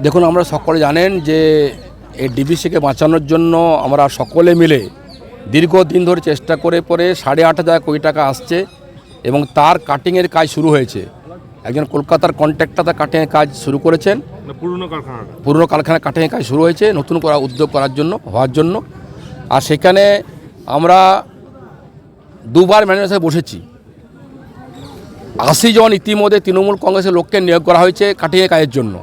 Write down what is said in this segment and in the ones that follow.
দেখুন, আমরা সকলে জানেন যে এই ডিবিসিকে বাঁচানোর জন্য আমরা সকলে মিলে দীর্ঘদিন ধরে চেষ্টা করে পরে 8.5 কোটি টাকা আসছে এবং তার কাটিংয়ের কাজ শুরু হয়েছে। একজন কলকাতার কন্ট্রাক্টর তার কাটিংয়ের কাজ শুরু করেছেন। পুরনো কারখানা কাটিংয়ের কাজ শুরু হয়েছে নতুন করা উদ্যোগ হওয়ার জন্য। আর সেখানে আমরা দুবার ম্যানেজারের সাথে বসেছি। 80 জন ইতিমধ্যে তৃণমূল কংগ্রেসের লোককে নিয়োগ করা হয়েছে কাটিংয়ের কাজের জন্য।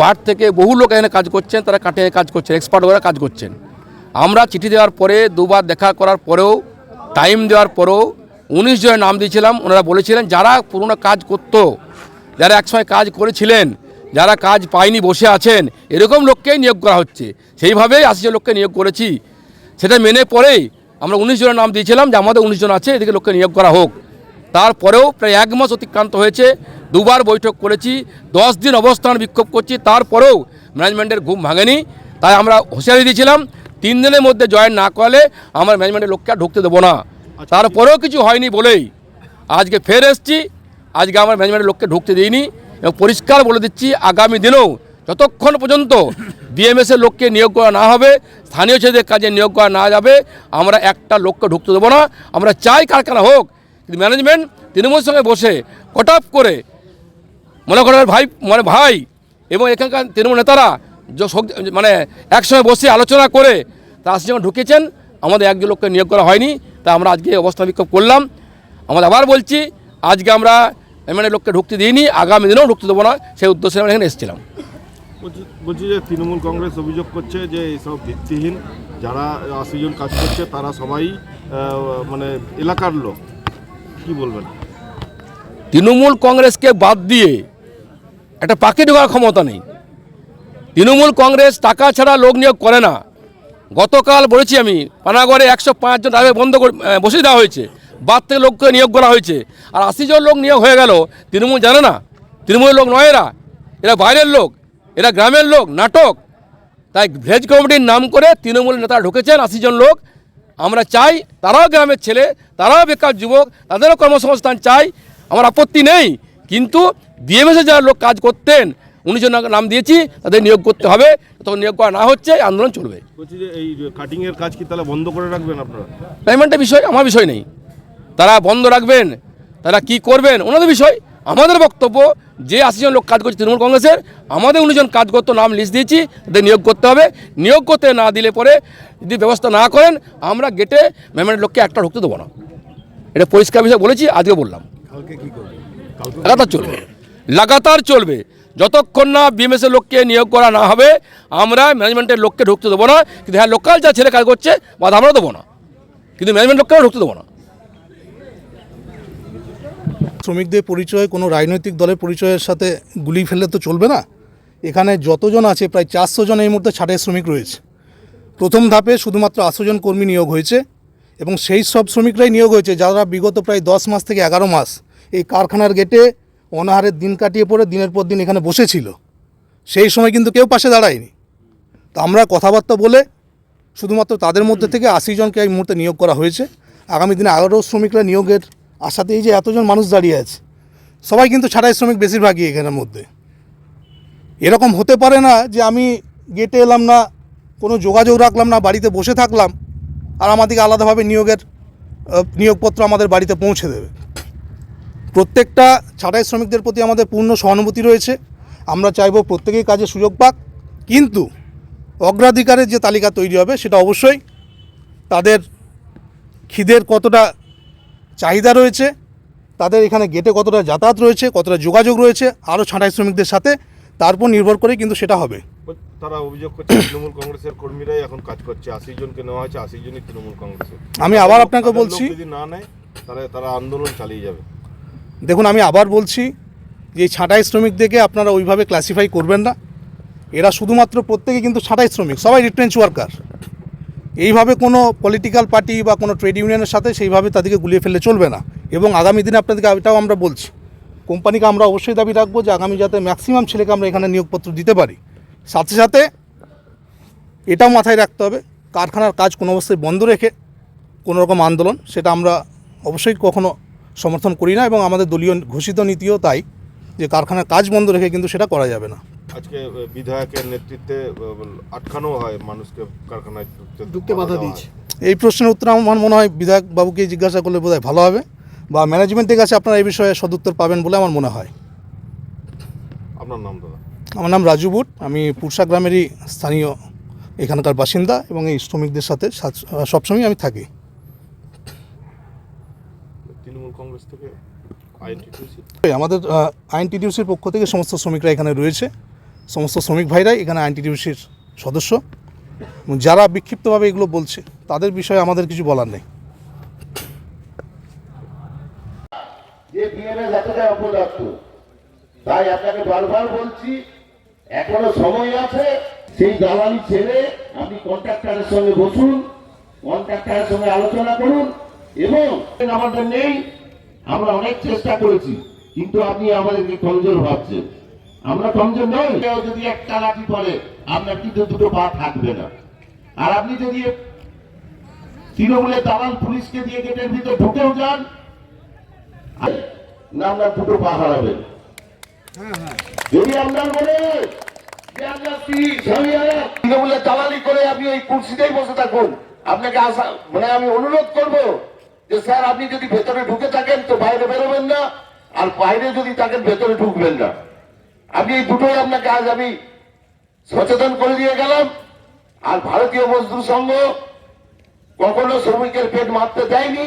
বার থেকে বহু লোক এখানে কাজ করছেন, তারা কাটিংয়ের কাজ করছেন, এক্সপার্ট ওরা কাজ করছেন। আমরা চিঠি দেওয়ার পরে দুবার দেখা করার পরেও টাইম দেওয়ার পরেও 19 জনের নাম দিয়েছিলাম। ওনারা বলেছিলেন যারা পুরনো কাজ করতো, যারা একসময় কাজ করেছিলেন, যারা কাজ পায়নি বসে আছেন, এরকম লোককেই নিয়োগ করা হচ্ছে। সেইভাবেই 80 জন লোককে নিয়োগ করেছি। সেটা মেনে পরেই আমরা 19 জনের নাম দিয়েছিলাম যে আমাদের 19 জন আছে, এদিকে লোককে নিয়োগ করা হোক। তারপরেও প্রায় 1 মাস অতিক্রান্ত হয়েছে, দুবার বৈঠক করেছি, 10 দিন অবস্থান বিক্ষোভ করছি, তারপরেও ম্যানেজমেন্টের ঘুম ভাঙেনি। তাই আমরা হুঁশিয়ারি দিয়েছিলাম 3 দিনের মধ্যে জয়েন না করলে আমরা ম্যানেজমেন্টের লোককে আর ঢুকতে দেবো না। তারপরেও কিছু হয়নি বলেই আজকে ফের এসছি। আজকে আমার ম্যানেজমেন্টের লোককে ঢুকতে দিইনি এবং পরিষ্কার বলে দিচ্ছি আগামী দিনেও যতক্ষণ পর্যন্ত বিএমএসের লোককে নিয়োগ করা না হবে, স্থানীয় ছেলেদের কাজে নিয়োগ করা না যাবে, আমরা একটা লোককে ঢুকতে দেবো না। আমরা চাই কারখানা হোক, কিন্তু ম্যানেজমেন্ট তৃণমূলের সঙ্গে বসে কটাপ করে মনে করেন ভাই এবং এখানকার তৃণমূল নেতারা একসঙ্গে বসে আলোচনা করে তা 80 জন ঢুকেছেন, আমাদের একজন লোককে নিয়োগ করা হয়নি। তা আমরা আজকে অবস্থান বিক্ষোভ করলাম। আমরা আবার বলছি আজকে আমরা এমএনএ লোককে ঢুকতে দিইনি, আগামী দিনেও ঢুকতে দেবো না, সেই উদ্দেশ্যে আমরা এখানে এসেছিলাম। বলছি যে তৃণমূল কংগ্রেস অভিযোগ করছে যে এইসব ভিত্তিহীন যারা 80 জন কাজ করছে তারা সবাই এলাকার লোক, কি বলবেন? তৃণমূল কংগ্রেসকে বাদ দিয়ে একটা পাখি ঢোকার ক্ষমতা নেই। তৃণমূল কংগ্রেস টাকা ছাড়া লোক নিয়োগ করে না। গতকাল বলেছি আমি, পানাগড়ে 105 জন ড্রাইভার বসিয়ে দেওয়া হয়েছে, বাদ থেকে লোককে নিয়োগ করা হয়েছে। আর 80 জন লোক নিয়োগ হয়ে গেল, তৃণমূল জানে না? তৃণমূলের লোক নয় এরা বাইরের লোক, এরা গ্রামের লোক, নাটক। তাই ভিলেজ কমিটির নাম করে তৃণমূলের নেতারা ঢুকেছেন 80 জন লোক। আমরা চাই তারাও গ্রামের ছেলে, তারাও বেকার যুবক, তাদেরও কর্মসংস্থান চাই, আমার আপত্তি নেই। কিন্তু বিএমএসে যারা লোক কাজ করতেন 19 জন নাম দিয়েছি, তাদের নিয়োগ করতে হবে। তখন নিয়োগ করা না হচ্ছে, আন্দোলন চলবে। বলছি যে এই কাটিংয়ের কাজ কি তাহলে বন্ধ করে রাখবেন আপনারা? পেমেন্টের বিষয় আমার বিষয় নেই, তারা বন্ধ রাখবেন, তারা কি করবেন ওনাদের বিষয়। আমাদের বক্তব্য যে 80 জন লোক কাজ করছে তৃণমূল কংগ্রেসের, আমাদের 19 জন কাজ করতে নাম লিস্ট দিয়েছি, তাদের নিয়োগ করতে হবে। নিয়োগ করতে না দিলে পরে যদি ব্যবস্থা না করেন আমরা গেটে মেমেন্টের লোককে একটা ঢুকতে দেবো না। এটা পরিষ্কার বিষয় বলেছি, আজকে বললাম। কালকে কি করবেন? লাগাতার চলবে যতক্ষণ না বিএমএসের লোককে নিয়োগ করা না হবে, আমরা ম্যানেজমেন্টের লোককে ঢুকতে দেবো না। কিন্তু হ্যাঁ, লোকাল যা ছেলে কাজ করছে বাধা আমরা দেবো না, কিন্তু ম্যানেজমেন্ট লোককেও ঢুকতে দেবো না। শ্রমিকদের পরিচয় কোনো রাজনৈতিক দলের পরিচয়ের সাথে গুলি ফেললে তো চলবে না। এখানে যতজন আছে প্রায় 400 জন এই মুহূর্তে ছাঁটাই শ্রমিক রয়েছে। প্রথম ধাপে শুধুমাত্র 80 জন কর্মী নিয়োগ হয়েছে এবং সেই সব শ্রমিকরাই নিয়োগ হয়েছে যারা বিগত প্রায় 10 মাস থেকে 11 মাস এই কারখানার গেটে অনাহারের দিন কাটিয়ে পড়ে দিনের পর দিন এখানে বসেছিল। সেই সময় কিন্তু কেউ পাশে দাঁড়ায়নি। তো আমরা কথাবার্তা বলে শুধুমাত্র তাদের মধ্যে থেকে 80 জনকে এই মুহূর্তে নিয়োগ করা হয়েছে। আগামী দিনে আরও শ্রমিকরা নিয়োগের আশাতে এই যে এতজন মানুষ দাঁড়িয়ে আছে সবাই কিন্তু ছাঁটাই শ্রমিক বেশিরভাগই এখানের মধ্যে। এরকম হতে পারে না যে আমি গেটে এলাম না, কোনো যোগাযোগ রাখলাম না, বাড়িতে বসে থাকলাম আর আমাদেরকে আলাদাভাবে নিয়োগপত্র আমাদের বাড়িতে পৌঁছে দেবে। প্রত্যেকটা ছাঁটাই শ্রমিকদের প্রতি আমাদের পূর্ণ সহানুভূতি রয়েছে। আমরা চাইব প্রত্যেকেই কাজে সুযোগ পাক, কিন্তু অগ্রাধিকারের যে তালিকা তৈরি হবে সেটা অবশ্যই তাদের খিদের কতটা চাহিদা রয়েছে, তাদের এখানে গেটে কতটা যাতায়াত রয়েছে, কতটা যোগাযোগ রয়েছে আরও ছাঁটাই শ্রমিকদের সাথে, তার উপর নির্ভর করে কিন্তু সেটা হবে। তারা অভিযোগ করছে তৃণমূল কংগ্রেসের কর্মীরাই এখন কাজ করছে, 80 জনকে নেওয়া হয়েছে, 80 জনই তৃণমূল কংগ্রেসের। আমি আবার আপনাকে বলছি, যদি না নেয় তাহলে তারা আন্দোলন চালিয়ে যাবে। দেখুন, আমি আবার বলছি যে ছাঁটাই শ্রমিকদেরকে আপনারা ওইভাবে ক্লাসিফাই করবেন না। এরা শুধুমাত্র প্রত্যেকে কিন্তু ছাঁটাই শ্রমিক, সবাই রিট্রেঞ্চ ওয়ার্কার। এইভাবে কোনো পলিটিক্যাল পার্টি বা কোনো ট্রেড ইউনিয়নের সাথে সেইভাবে তাদেরকে গুলিয়ে ফেললে চলবে না। এবং আগামী দিনে আপনাদেরকে এটাও আমরা বলছি, কোম্পানিকে আমরা অবশ্যই দাবি রাখবো যে আগামী যাতে ম্যাক্সিমাম ছেলেকে আমরা এখানে নিয়োগপত্র দিতে পারি। সাথে সাথে এটাও মাথায় রাখতে হবে, কারখানার কাজ কোনো অবস্থায় বন্ধ রেখে কোনো রকম আন্দোলন, সেটা আমরা অবশ্যই কখনো সমর্থন করি না এবং আমাদের দলীয় ঘোষিত নীতিও তাই যে কারখানার কাজ বন্ধ রেখে কিন্তু সেটা করা যাবে না। আজকে বিধায়কের নেতৃত্বে আটকানো হয় মানুষকে কারখানায় ঢুকতে বাধা দেওয়া দিয়েছে। হয়। এই প্রশ্নের উত্তর আমার মনে হয় বিধায়ক বাবুকে জিজ্ঞাসা করলে বোধহয় ভালো হবে, বা ম্যানেজমেন্টের কাছে আপনারা এই বিষয়ে সদুত্তর পাবেন বলে আমার মনে হয়। আপনার নাম দাদা? আমার নাম রাজু বুট, আমি পুরসা গ্রামেরই স্থানীয় এখানকার বাসিন্দা এবং এই শ্রমিকদের সাথে সবসময় আমি থাকি। তৃণমূল কংগ্রেস থেকে আইএনটিটিউসি আমাদের আইএনটিটিউসির পক্ষ থেকে সমস্ত শ্রমিকরা এখানে রয়েছে, সমস্ত শ্রমিক ভাইরাই এখানে আইএনটিটিউসির সদস্য। এবং যারা বিক্ষিপ্তভাবে এগুলো বলছে তাদের বিষয়ে আমাদের কিছু বলার নেই। যে বিএমএস এতটা অপদার্থ, তাই আপনাকে বারবার বলছি এখনো সময় আছে। সেই দালালি ছেড়ে আপনি কন্ট্রাক্টরের সঙ্গে বসুন, কন্ট্রাক্টরের সঙ্গে আলোচনা করুন। এবং আমাদের নেই, আমরা অনেক চেষ্টা করেছি, কিন্তু আপনি আমাদেরকে কমজোর ভাবছেন। আমরা কমজোর নই। কেউ যদি একটা লাঠি পড়ে আপনার কিন্তু দুটো পা থাকবে না। আর আপনি যদি তৃণমূলের দালাল পুলিশকে দিয়ে গেটের ভিতর ঢুকেও যান, না আপনার দুটো পা হারাবেন। যদি আপনার মনে হয় যে আপনার স্ত্রী স্বামী তৃণমূলের দালালি করে আপনি ওই কুর্সিতেই বসে থাকুন, আপনাকে আশা আমি অনুরোধ করব যে স্যার আপনি যদি ভেতরে ঢুকে থাকেন তো বাইরে বেরোবেন না, আর বাইরে যদি থাকেন ভেতরে ঢুকবেন না। আপনি এই দুটোই আপনাকে আজ আমি সচেতন করে দিয়ে গেলাম। আর ভারতীয় মজদুর সংঘ কখনো শ্রমিকের পেট মারতে দেয়নি,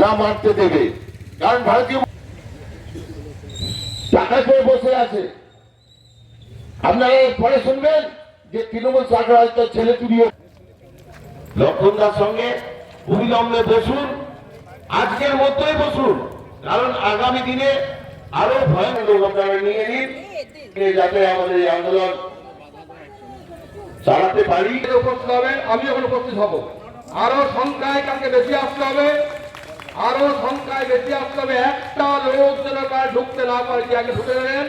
না মারতে দেবে। কারণ ভারতীয় টাকা পেয়ে বসে আছে। আপনারা পরে শুনবেন যে তৃণমূল সরকার হয়তো ছেলে চুরিয়ে। লক্ষণদার সঙ্গে অবিলম্বে বসুন, আজকের মধ্যেই বসুন, কারণ আগামী দিনে আরো ভয়ানক আপনারা নিয়ে নিন, যাতে আমাদের এই আন্দোলন চালাতে পারি। উপস্থিত হবেন, আমি এখন উপস্থিত হব। আরো সংখ্যায় কালকে বেশি আসতে হবে, আরো সংখ্যায় বেশি আসতে হবে। একটা লোক যেন ঢুকতে না পারে, আগে ঢুকে দেবেন।